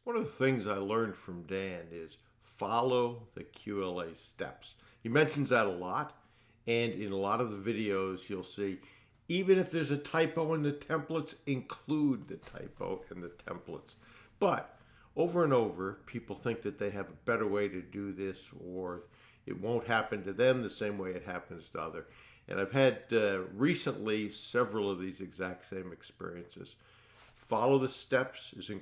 One of the things I learned from Dan is follow the QLA steps. He mentions that a lot, and in a lot of the videos, you'll see even if there's a typo in the templates, include the typo in the templates. But over and over, people think that they have a better way to do this, or it won't happen to them the same way it happens to others. And I've had recently several of these exact same experiences. Follow the steps is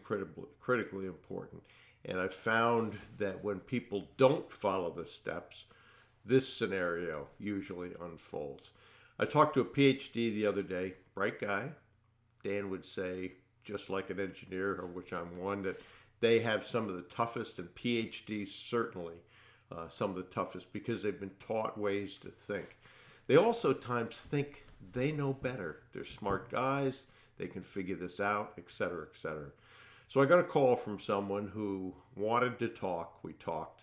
critically important. And I've found that when people don't follow the steps, this scenario usually unfolds. I talked to a PhD the other day, bright guy. Dan would say, just like an engineer, of which I'm one, that they have some of the toughest, and PhDs certainly some of the toughest, because they've been taught ways to think. They also times think they know better. They're smart guys. They can figure this out, etc., etc. So I got a call from someone who wanted to talk. We talked.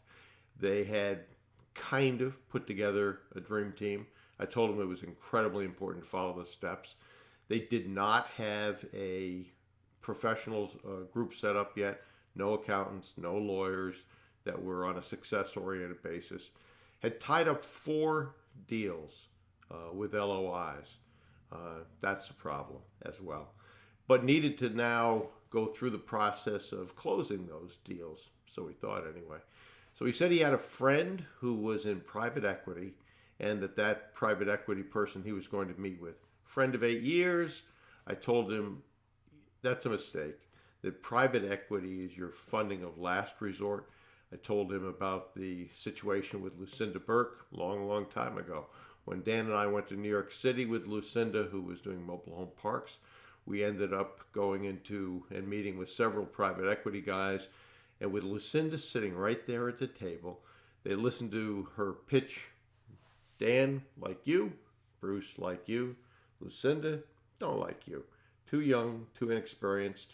They had kind of put together a dream team. I told them it was incredibly important to follow the steps. They did not have a professionals group set up yet. No accountants, no lawyers that were on a success-oriented basis. Had tied up 4 deals with LOIs. That's a problem as well. But needed to now go through the process of closing those deals. So we thought anyway. So he said he had a friend who was in private equity, and that private equity person he was going to meet with. Friend of 8 years. I told him that's a mistake. That private equity is your funding of last resort. I told him about the situation with Lucinda Burke long time ago. When Dan and I went to New York City with Lucinda, who was doing mobile home parks, we ended up going into and meeting with several private equity guys. And with Lucinda sitting right there at the table, they listened to her pitch. Dan, like you. Bruce, like you. Lucinda, don't like you. Too young, too inexperienced.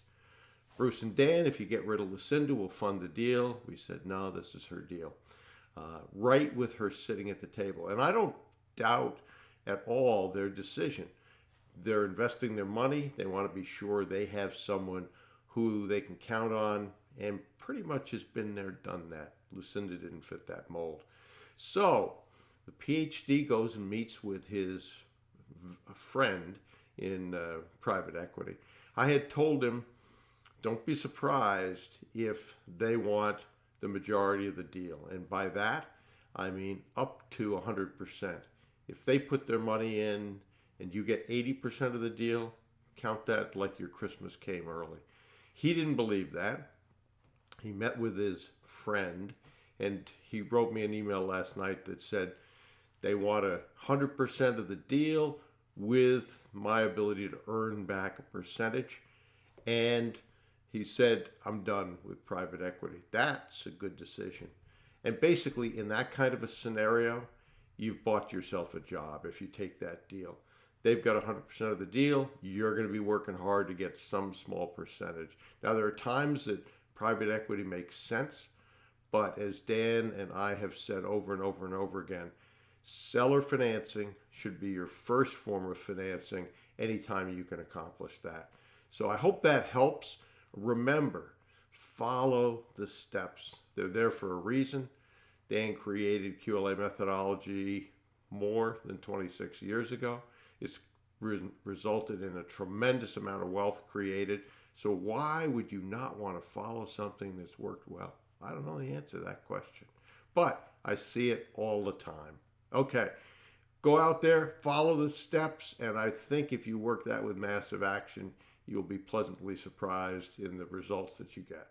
Bruce and Dan, if you get rid of Lucinda, we'll fund the deal. We said, no, this is her deal. Right with her sitting at the table. And I don't doubt at all their decision. They're investing their money. They want to be sure they have someone who they can count on, and pretty much has been there, done that. Lucinda didn't fit that mold. So the PhD goes and meets with his friend in private equity. I had told him, don't be surprised if they want the majority of the deal. And by that, I mean up to 100%. If they put their money in and you get 80% of the deal, count that like your Christmas came early. He didn't believe that. He met with his friend, and he wrote me an email last night that said they want 100% of the deal with my ability to earn back a percentage. And he said, I'm done with private equity. That's a good decision. And basically, in that kind of a scenario, you've bought yourself a job if you take that deal. They've got 100% of the deal. You're going to be working hard to get some small percentage. Now, there are times that private equity makes sense, but as Dan and I have said over and over and over again, seller financing should be your first form of financing anytime you can accomplish that. So I hope that helps. Remember, follow the steps. They're there for a reason. Dan created QLA methodology more than 26 years ago. It's resulted in a tremendous amount of wealth created. So why would you not want to follow something that's worked well? I don't know the answer to that question, but I see it all the time. Okay, go out there, follow the steps, and I think if you work that with massive action, you'll be pleasantly surprised in the results that you get.